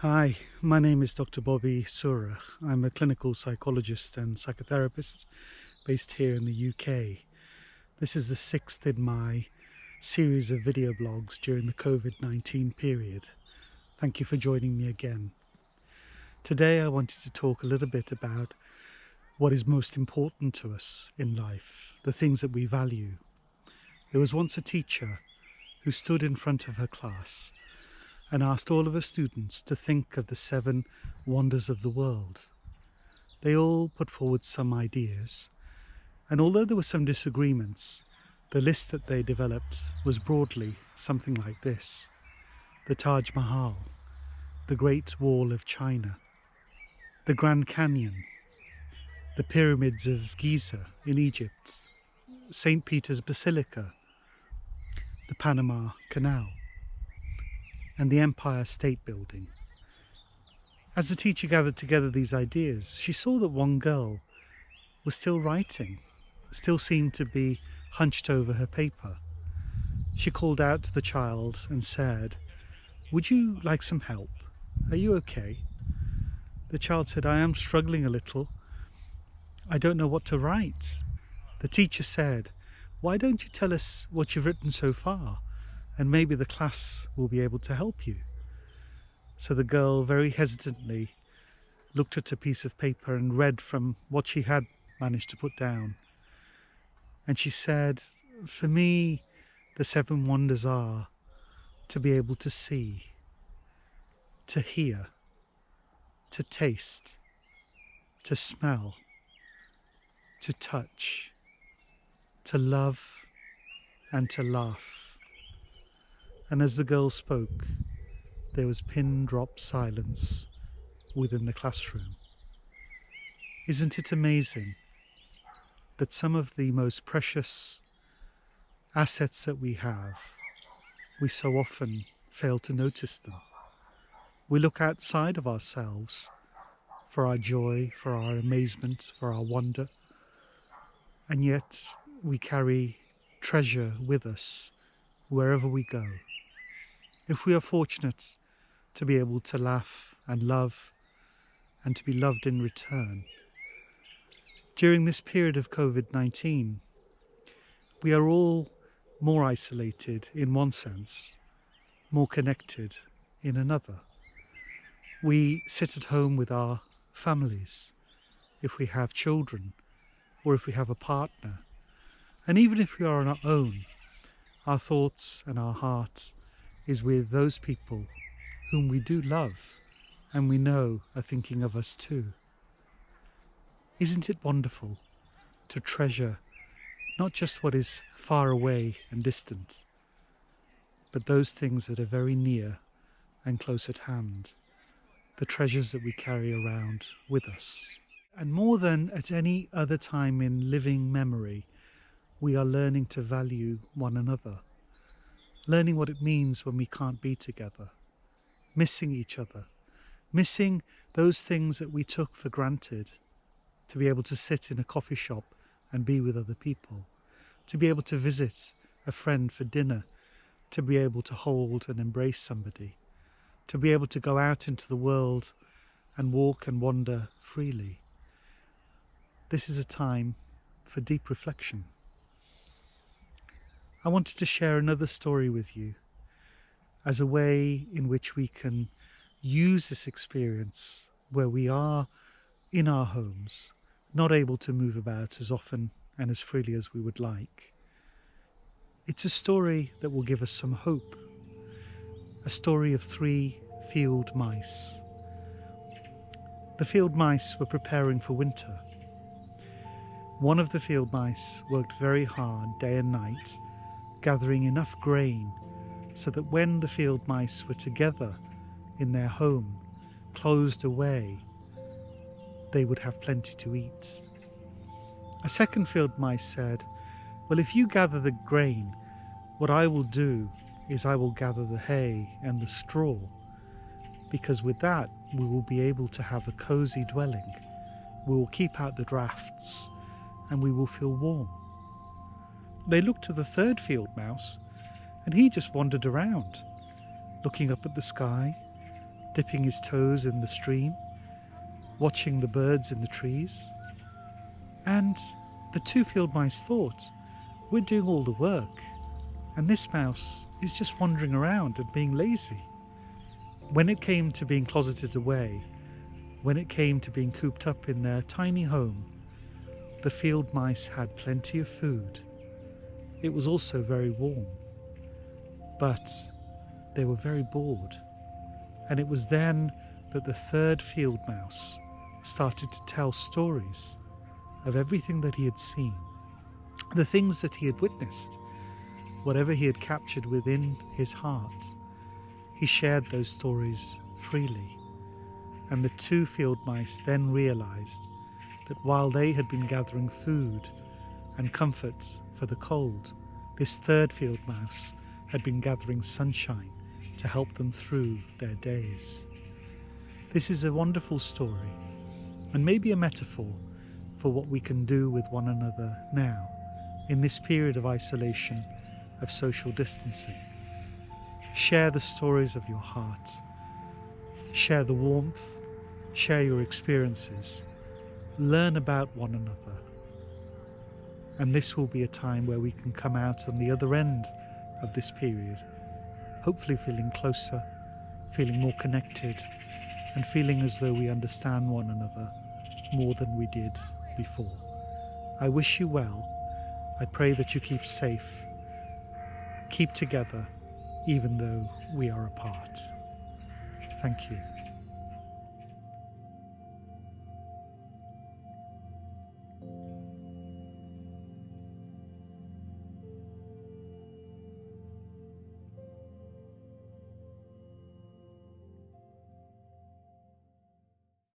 Hi, my name is Dr. Bobby Sura. I'm a clinical psychologist and psychotherapist based here in the UK. This is the sixth in my series of video blogs during the COVID-19 period. Thank you for joining me again. Today I wanted to talk a little bit about what is most important to us in life, the things that we value. There was once a teacher who stood in front of her class and asked all of her students to think of the 7 wonders of the world. They all put forward some ideas, and although there were some disagreements, the list that they developed was broadly something like this: the Taj Mahal, the Great Wall of China, the Grand Canyon, the Pyramids of Giza in Egypt, St. Peter's Basilica, the Panama Canal, and the Empire State Building. As the teacher gathered together these ideas, she saw that one girl was still writing, still seemed to be hunched over her paper. She called out to the child and said, "Would you like some help? Are you okay?" The child said, "I am struggling a little. I don't know what to write." The teacher said, "Why don't you tell us what you've written so far, and maybe the class will be able to help you?" So the girl very hesitantly looked at a piece of paper and read from what she had managed to put down. And she said, "For me, the 7 wonders are to be able to see, to hear, to taste, to smell, to touch, to love, and to laugh." And as the girl spoke, there was pin-drop silence within the classroom. Isn't it amazing that some of the most precious assets that we have, we so often fail to notice them? We look outside of ourselves for our joy, for our amazement, for our wonder, and yet we carry treasure with us wherever we go. If we are fortunate to be able to laugh and love and to be loved in return, during this period of COVID-19, we are all more isolated in one sense, more connected in another. We sit at home with our families, if we have children, or if we have a partner. And even if we are on our own, our thoughts and our heart is with those people whom we do love and we know are thinking of us too. Isn't it wonderful to treasure not just what is far away and distant, but those things that are very near and close at hand, the treasures that we carry around with us? And more than at any other time in living memory, we are learning to value one another, learning what it means when we can't be together, missing each other, missing those things that we took for granted, to be able to sit in a coffee shop and be with other people, to be able to visit a friend for dinner, to be able to hold and embrace somebody, to be able to go out into the world and walk and wander freely. This is a time for deep reflection. I wanted to share another story with you as a way in which we can use this experience where we are in our homes, not able to move about as often and as freely as we would like. It's a story that will give us some hope, a story of 3 field mice. The field mice were preparing for winter. One of the field mice worked very hard day and night, gathering enough grain so that when the field mice were together in their home, closed away, they would have plenty to eat. A second field mice said, "Well, if you gather the grain, what I will do is I will gather the hay and the straw, because with that we will be able to have a cozy dwelling. We will keep out the drafts and we will feel warm." They looked to the third field mouse, and he just wandered around, looking up at the sky, dipping his toes in the stream, watching the birds in the trees. And the two field mice thought, we're doing all the work, and this mouse is just wandering around and being lazy. When it came to being closeted away, when it came to being cooped up in their tiny home, the field mice had plenty of food. It was also very warm, but they were very bored. And it was then that the third field mouse started to tell stories of everything that he had seen, the things that he had witnessed, whatever he had captured within his heart. He shared those stories freely. And the two field mice then realized that while they had been gathering food and comfort for the cold, this third field mouse had been gathering sunshine to help them through their days. This is a wonderful story, and maybe a metaphor for what we can do with one another now, in this period of isolation, of social distancing. Share the stories of your heart. Share the warmth. Share your experiences. Learn about one another. And this will be a time where we can come out on the other end of this period, hopefully feeling closer, feeling more connected, and feeling as though we understand one another more than we did before. I wish you well. I pray that you keep safe, keep together, even though we are apart. Thank you.